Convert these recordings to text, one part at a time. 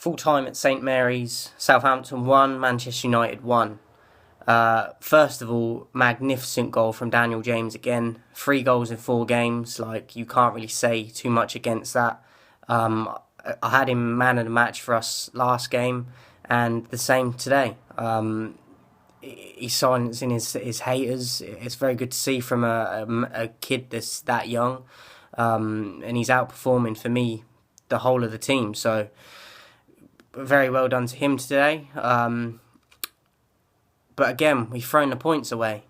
Full time at St Mary's, Southampton 1, Manchester United 1. First of all, magnificent goal from Daniel James again. 3 goals in 4 games. Like, you can't really say too much against that. I had him man of the match for us last game, and the same today. He's silencing his haters. It's very good to see from a kid that's that young, and he's outperforming for me the whole of the team. So very well done to him today. But again, we've thrown the points away,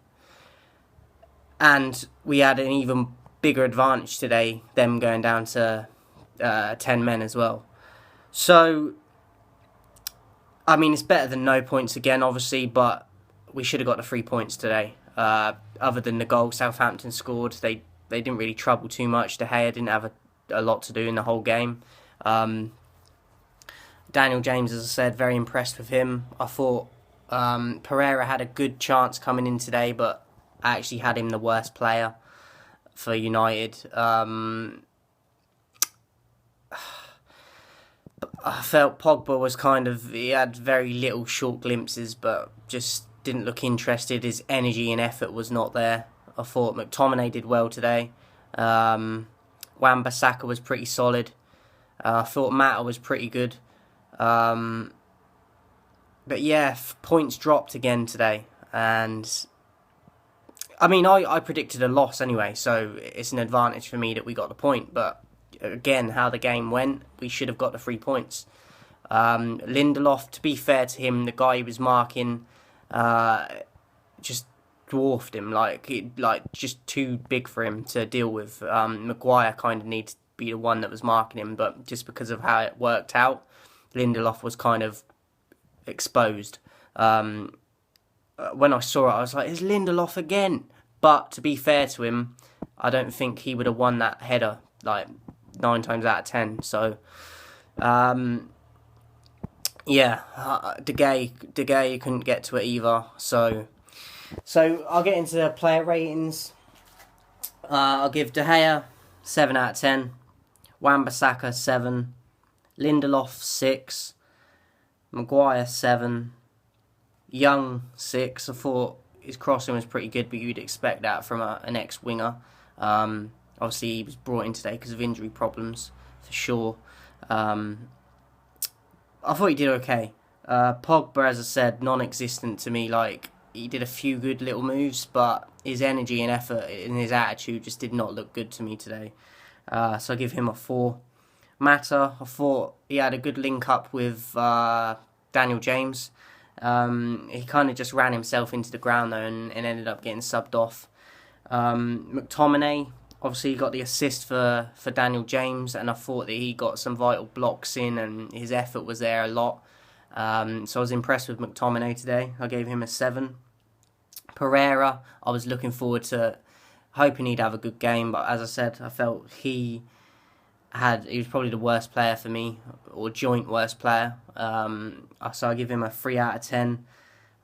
and we had an even bigger advantage today, them going down to 10 men as well. So, I mean, it's better than no points again, obviously, but we should have got the 3 points today. Other than the goal Southampton scored, they didn't really trouble too much. De Gea didn't have a lot to do in the whole game. Daniel James, as I said, very impressed with him. I thought Pereira had a good chance coming in today, but I actually had him the worst player for United. I felt Pogba was he had very little short glimpses, but just didn't look interested. His energy and effort was not there. I thought McTominay did well today. Wan-Bissaka was pretty solid. I thought Mata was pretty good. But yeah, points dropped again today. And I mean, I predicted a loss anyway, so it's an advantage for me that we got the point. But again, how the game went, we should have got the 3 points. Lindelof, to be fair to him, the guy he was marking just dwarfed him, just too big for him to deal with. Maguire kind of needs to be the one that was marking him, but just because of how it worked out, Lindelof was kind of exposed. When I saw it, I was like, it's Lindelof again. But to be fair to him, I don't think he would have won that header 9 times out of 10. So, yeah, De Gea couldn't get to it either. So I'll get into the player ratings. I'll give De Gea 7 out of 10. Wan-Bissaka 7. Lindelof 6. Maguire 7. Young 6. I thought his crossing was pretty good, but you'd expect that from an ex-winger. Obviously, he was brought in today because of injury problems, for sure. I thought he did okay. Pogba, as I said, non-existent to me. He did a few good little moves, but his energy and effort and his attitude just did not look good to me today. So I give him a 4. Mata, I thought he had a good link up with Daniel James. He kind of just ran himself into the ground though and ended up getting subbed off. McTominay, obviously he got the assist for Daniel James, and I thought that he got some vital blocks in and his effort was there a lot. So I was impressed with McTominay today. I gave him a 7. Pereira, I was looking forward to hoping he'd have a good game, but as I said, I felt he was probably the worst player for me, or joint worst player. So I give him a 3 out of 10.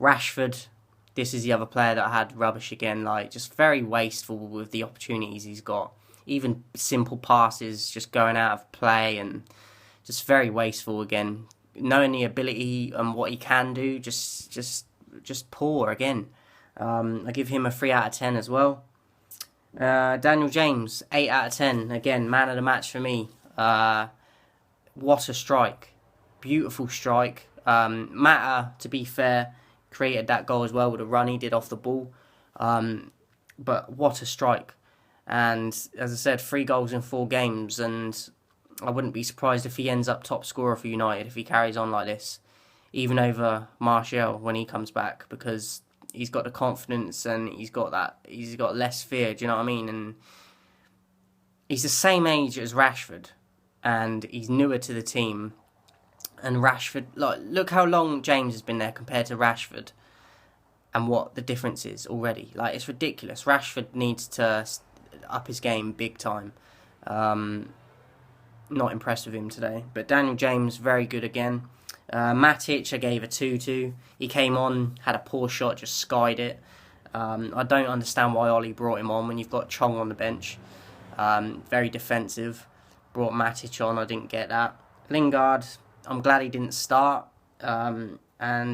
Rashford, this is the other player that I had rubbish again, just very wasteful with the opportunities he's got. Even simple passes just going out of play and just very wasteful again. Knowing the ability and what he can do, just poor again. I give him a 3 out of 10 as well. Daniel James, 8 out of 10. Again, man of the match for me. What a strike. Beautiful strike. Mata, to be fair, created that goal as well with a run he did off the ball. But what a strike. And as I said, 3 goals in 4 games, and I wouldn't be surprised if he ends up top scorer for United if he carries on like this, even over Martial when he comes back, because he's got the confidence and he's got less fear, do you know what I mean? And he's the same age as Rashford, and he's newer to the team. And Rashford, look how long James has been there compared to Rashford, and what the difference is already. It's ridiculous. Rashford needs to up his game big time. Not impressed with him today. But Daniel James, very good again. Matic, I gave a 2 to. He came on, had a poor shot, just skied it. I don't understand why Ollie brought him on when you've got Chong on the bench. Very defensive. Brought Matic on, I didn't get that. Lingard, I'm glad he didn't start, and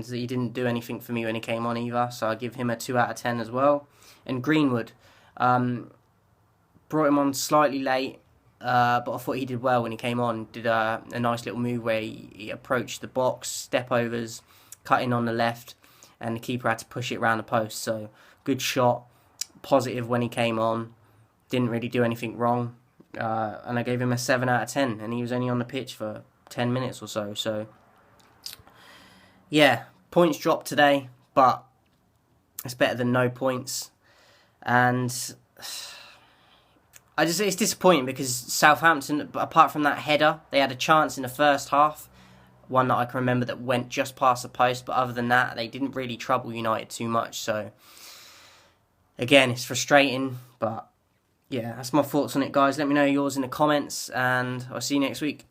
he didn't do anything for me when he came on either, so I give him a 2 out of 10 as well. And Greenwood, brought him on slightly late, but I thought he did well when he came on. Did a nice little move where he approached the box, step overs, cut in on the left, and the keeper had to push it around the post. So good shot, positive when he came on. Didn't really do anything wrong, and I gave him a 7 out of 10. And he was only on the pitch for 10 minutes or so. So yeah, points dropped today, but it's better than no points. And it's disappointing because Southampton, apart from that header, they had a chance in the first half, one that I can remember that went just past the post, but other than that, they didn't really trouble United too much. So again, it's frustrating, but yeah, that's my thoughts on it, guys. Let me know yours in the comments, and I'll see you next week.